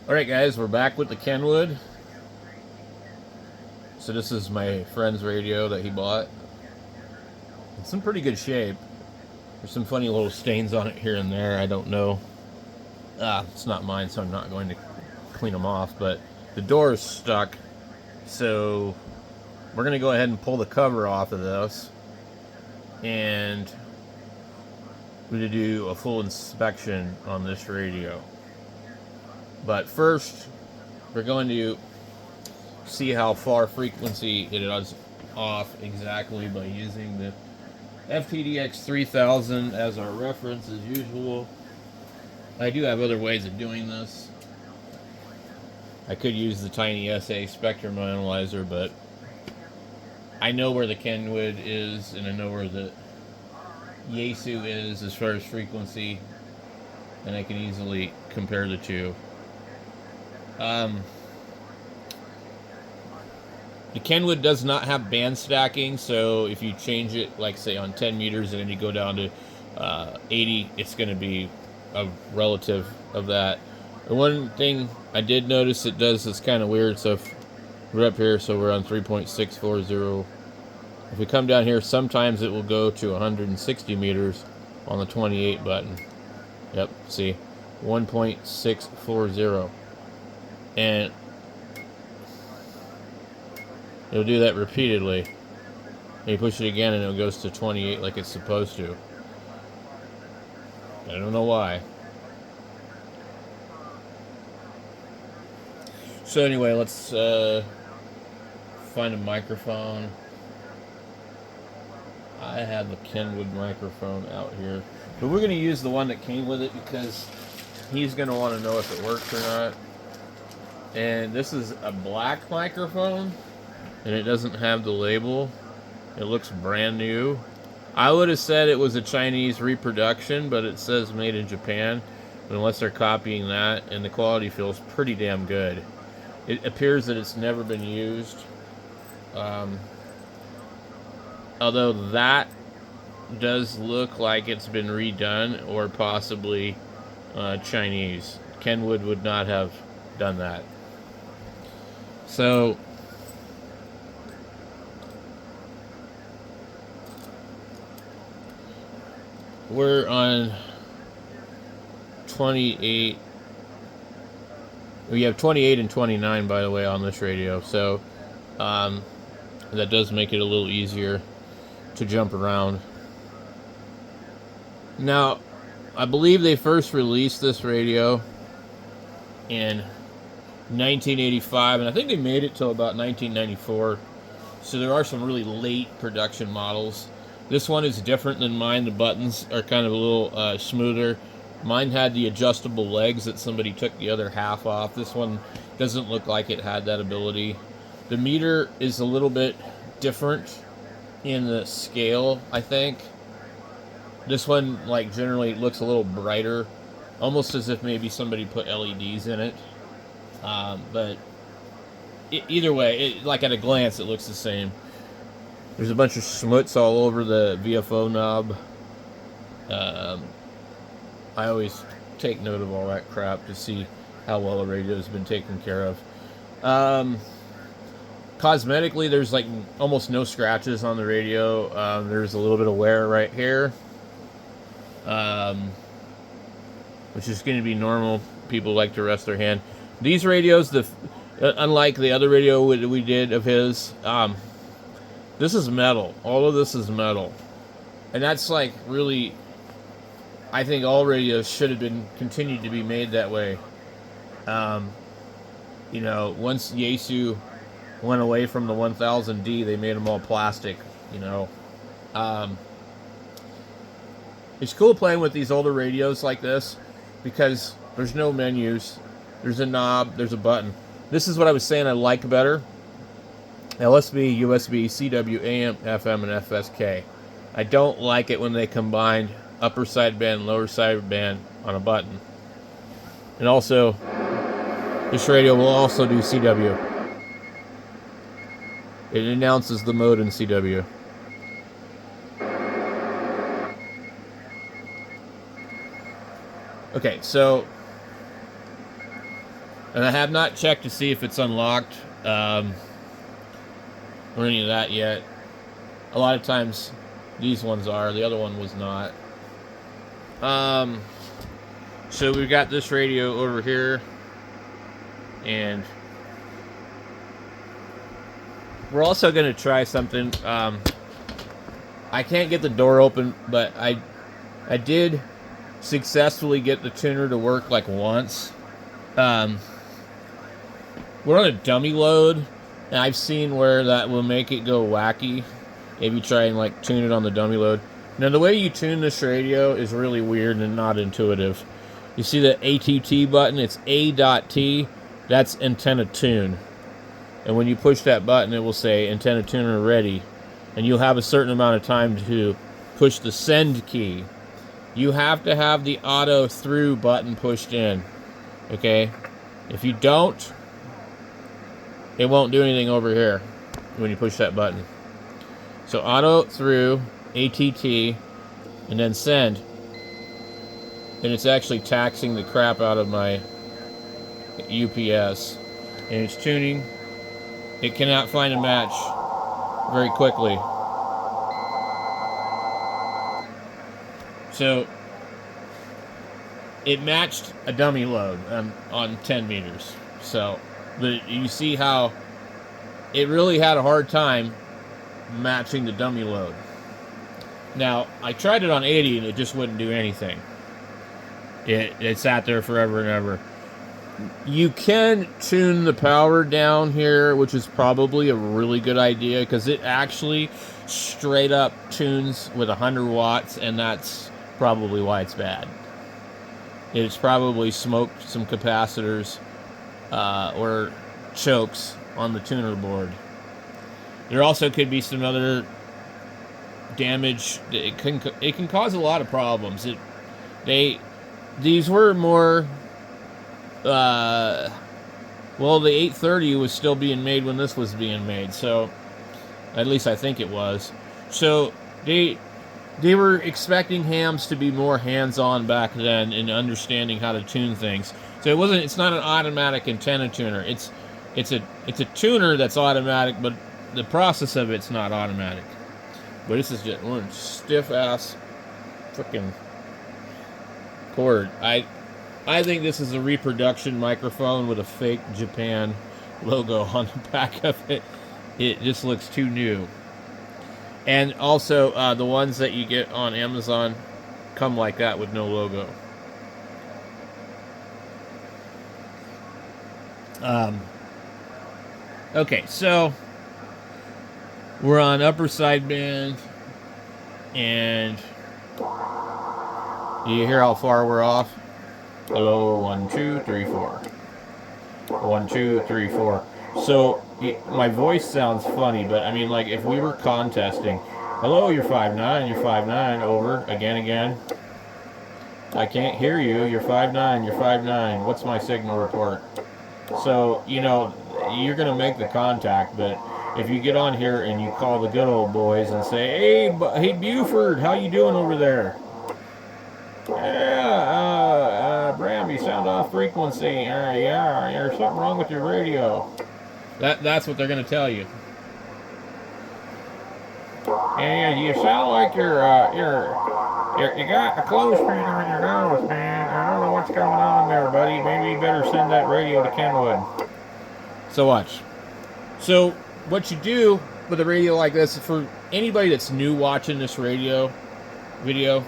Alright guys, we're back with the Kenwood. So this is my friend's radio that he bought. It's in pretty good shape. There's some funny little stains on it here and there. I don't know. It's not mine, so I'm not going to clean them off. But the door is stuck. So we're going to go ahead and pull the cover off of this. And we're going to do a full inspection on this radio. But first, we're going to see how far frequency it is off exactly by using the FTDX 3000 as our reference as usual. I do have other ways of doing this. I could use the tiny SA spectrum analyzer, but I know where the Kenwood is and I know where the Yaesu is as far as frequency, and I can easily compare the two. The Kenwood does not have band stacking, so if you change it, like say on 10 meters and then you go down to 80, it's going to be a relative of that. The one thing I did notice it does is kind of weird, so if we're up here, so we're on 3.640. If we come down here, sometimes it will go to 160 meters on the 28 button. Yep, see, 1.640. And it'll do that repeatedly. And you push it again and it goes to 28 like it's supposed to. I don't know why. So anyway, let's find a microphone. I have the Kenwood microphone out here. But we're going to use the one that came with it because he's going to want to know if it works or not. And this is a black microphone. And it doesn't have the label. It looks brand new. I would have said it was a Chinese reproduction, but it says made in Japan. Unless they're copying that, and the quality feels pretty damn good. It appears that it's never been used. Although that does look like it's been redone, or possibly Chinese. Kenwood would not have done that. So we're on 28. We have 28 and 29, by the way, on this radio. So that does make it a little easier to jump around. Now, I believe they first released this radio in 1985, and I think they made it till about 1994. So there are some really late production models. This one is different than mine. The buttons are kind of a little smoother. Mine had the adjustable legs that somebody took the other half off. This one doesn't look like it had that ability. The meter is a little bit different in the scale, I think. This one, like, generally looks a little brighter, almost as if maybe somebody put LEDs in it. But either way, like at a glance, it looks the same. There's a bunch of schmutz all over the VFO knob. I always take note of all that crap to see how well a radio's been taken care of. Cosmetically, there's like almost no scratches on the radio. There's a little bit of wear right here, which is going to be normal. People like to rest their hand. These radios, unlike the other radio we did of his, this is metal. All of this is metal. And that's like really, I think all radios should have been continued to be made that way. You know, once Yaesu went away from the 1000D, they made them all plastic, you know. It's cool playing with these older radios like this because there's no menus. There's a knob, there's a button. This is what I was saying I like better. LSB, USB, CW, AM, FM, and FSK. I don't like it when they combine upper sideband, lower sideband on a button. And also, this radio will also do CW. It announces the mode in CW. Okay, so And I have not checked to see if it's unlocked or any of that yet. A lot of times these ones are. The other one was not. So we've got this radio over here. And we're also going to try something. I can't get the door open, but I did successfully get the tuner to work like once. We're on a dummy load, and I've seen where that will make it go wacky if you try and like tune it on the dummy load. Now the way you tune this radio is really weird and not intuitive. You see the ATT button? It's A.T. That's antenna tune. And when you push that button, it will say antenna tuner ready. And you'll have a certain amount of time to push the send key. You have to have the auto through button pushed in. Okay? If you don't, it won't do anything over here when you push that button. So auto through, ATT, and then send. And it's actually taxing the crap out of my UPS. And it's tuning. It cannot find a match very quickly. So it matched a dummy load on 10 meters. So you see how it really had a hard time matching the dummy load. Now, I tried it on 80 and it just wouldn't do anything. It sat there forever and ever. You can tune the power down here, which is probably a really good idea because it actually straight up tunes with 100 watts, and that's probably why it's bad. It's probably smoked some capacitors or chokes on the tuner board. There also could be some other damage. It can cause a lot of problems. These were more. Well, the 830 was still being made when this was being made, so at least I think it was. So they were expecting hams to be more hands-on back then in understanding how to tune things. So it's not an automatic antenna tuner. It's a tuner that's automatic, but the process of it's not automatic. But this is just one stiff ass freaking cord. I think this is a reproduction microphone with a fake Japan logo on the back of it. It just looks too new. And also, the ones that you get on Amazon come like that with no logo. Okay, so we're on upper sideband, and do you hear how far we're off? Hello, 1, 2, 3, 4. 1, 2, 3, 4. So my voice sounds funny, but I mean, like if we were contesting, hello, you're 5'9", you're 5'9", over, again. I can't hear you, you're 5'9", you're 5'9", what's my signal report? So, you're going to make the contact, but if you get on here and you call the good old boys and say, hey Buford, how you doing over there? Yeah, Bram, you sound off frequency. Yeah, there's something wrong with your radio. That's what they're going to tell you. And you sound like you got a clothespin on your nose, man. I don't know what's going on there, buddy. Maybe you better send that radio to Kenwood. So watch. So what you do with a radio like this, for anybody that's new watching this radio video,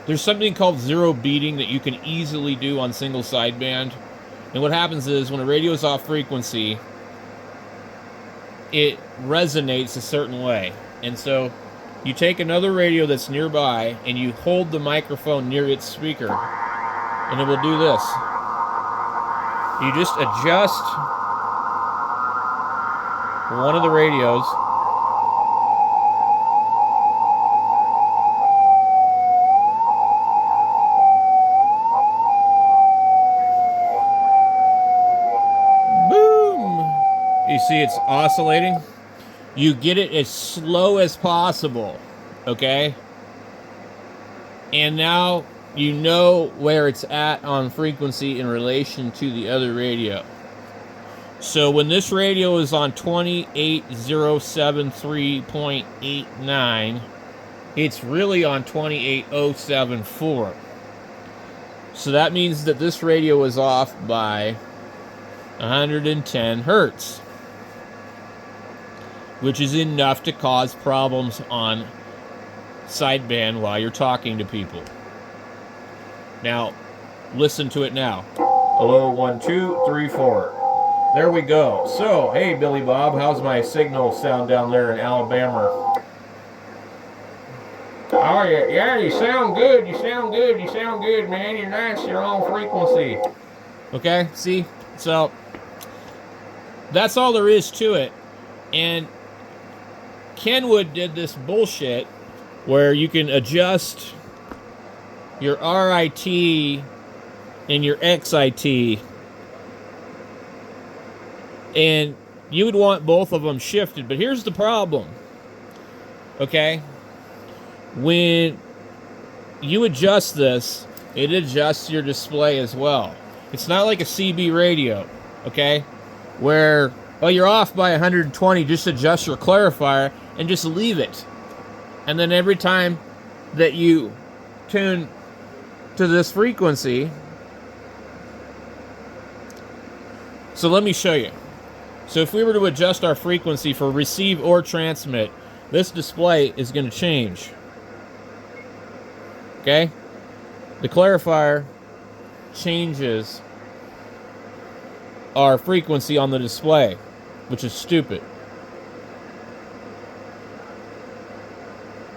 there's something called zero beating that you can easily do on single sideband. And what happens is when a radio is off frequency, it resonates a certain way. And so you take another radio that's nearby and you hold the microphone near its speaker, and it will do this. You just adjust one of the radios. You see it's oscillating? You get it as slow as possible, okay? And now you know where it's at on frequency in relation to the other radio. So when this radio is on 28073.89, it's really on 28074. So that means that this radio is off by 110 hertz, which is enough to cause problems on sideband while you're talking to people. Now, listen to it now. Hello, 1, 2, 3, 4. There we go. So, hey, Billy Bob, how's my signal sound down there in Alabama? Oh, yeah, you sound good. You sound good. You sound good, man. You're nice. You're on frequency. Okay, see? So, that's all there is to it. And Kenwood did this bullshit where you can adjust your RIT and your XIT, and you would want both of them shifted. But here's the problem, okay? When you adjust this, it adjusts your display as well. It's not like a CB radio, okay? Where, oh, you're off by 120, just adjust your clarifier and just leave it. And then every time that you tune to this frequency, so let me show you. So if we were to adjust our frequency for receive or transmit, this display is going to change. Okay? The clarifier changes our frequency on the display, which is stupid.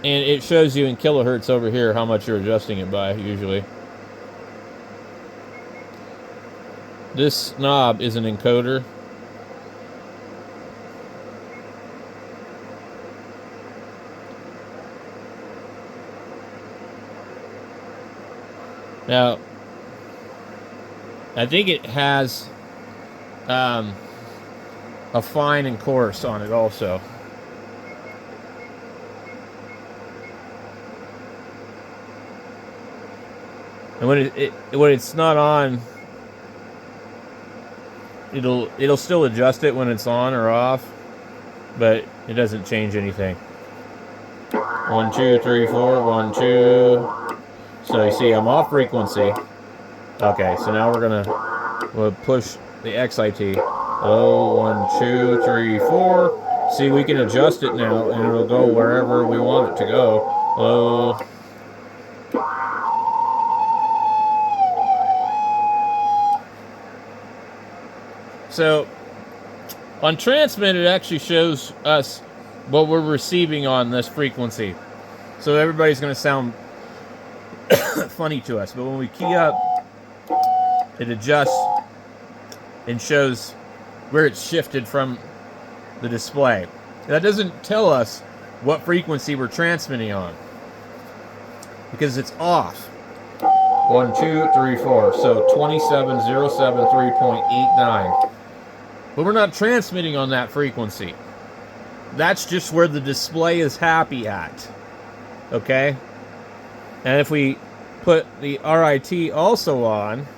And it shows you in kilohertz over here how much you're adjusting it by, usually. This knob is an encoder. Now, I think it has a fine and coarse on it also. And when it's not on, it'll still adjust it when it's on or off, but it doesn't change anything. 1, 2, 3, 4, 1, 2. So you see, I'm off frequency. Okay, so now we'll push the XIT. Oh, 1, 2, 3, 4. See, we can adjust it now, and it'll go wherever we want it to go. Oh. So, on transmit, it actually shows us what we're receiving on this frequency. So everybody's going to sound funny to us. But when we key up, it adjusts and shows where it's shifted from the display. That doesn't tell us what frequency we're transmitting on, because it's off. 1, 2, 3, 4. So 27073.89. But we're not transmitting on that frequency. That's just where the display is happy at. Okay? And if we put the RIT also on,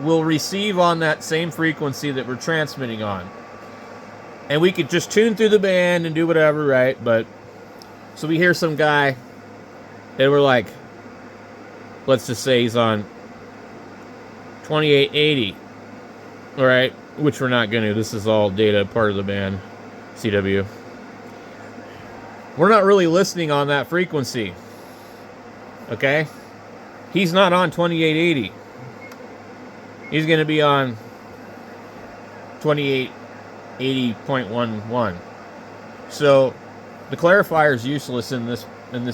we'll receive on that same frequency that we're transmitting on. And we could just tune through the band and do whatever, right? But, so we hear some guy, and we're like, let's just say he's on 2880. All right, which we're not going to. This is all data, part of the band, CW. We're not really listening on that frequency. Okay? He's not on 2880. He's going to be on 2880.11. So the clarifier is useless in this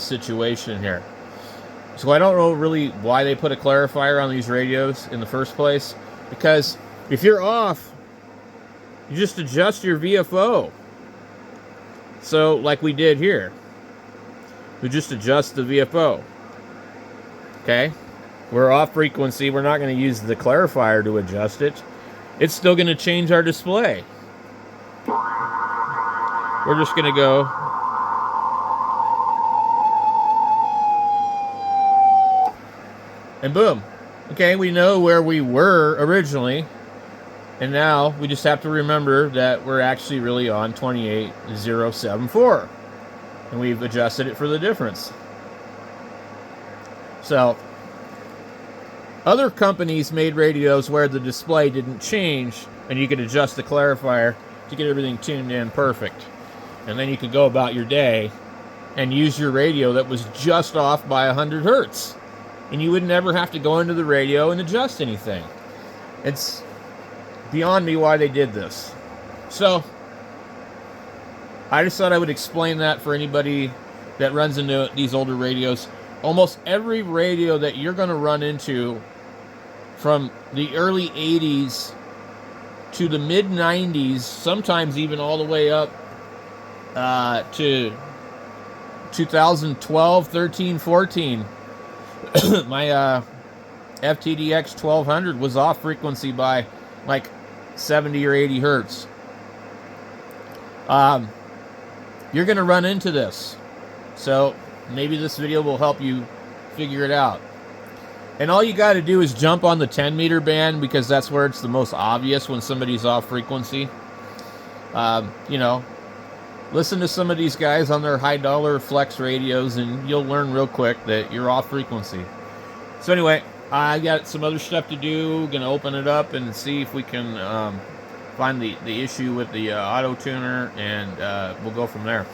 situation here. So I don't know really why they put a clarifier on these radios in the first place, because if you're off, you just adjust your VFO. So, like we did here, we just adjust the VFO. Okay? We're off frequency. We're not going to use the clarifier to adjust it. It's still going to change our display. We're just going to go And boom. Okay, we know where we were originally. And now we just have to remember that we're actually really on 28074. And we've adjusted it for the difference. So, other companies made radios where the display didn't change, and you could adjust the clarifier to get everything tuned in perfect. And then you could go about your day and use your radio that was just off by 100 hertz. And you would never have to go into the radio and adjust anything. It's beyond me why they did this. So, I just thought I would explain that for anybody that runs into these older radios. Almost every radio that you're going to run into from the early 80s to the mid 90s, sometimes even all the way up to 2012, 13, 14, my FTDX 1200 was off frequency by like 70 or 80 hertz. You're going to run into this. So maybe this video will help you figure it out. And all you got to do is jump on the 10 meter band, because that's where it's the most obvious when somebody's off frequency. You know, listen to some of these guys on their high dollar flex radios and you'll learn real quick that you're off frequency. So anyway, I got some other stuff to do. Gonna open it up and see if we can find the issue with the auto tuner, and we'll go from there.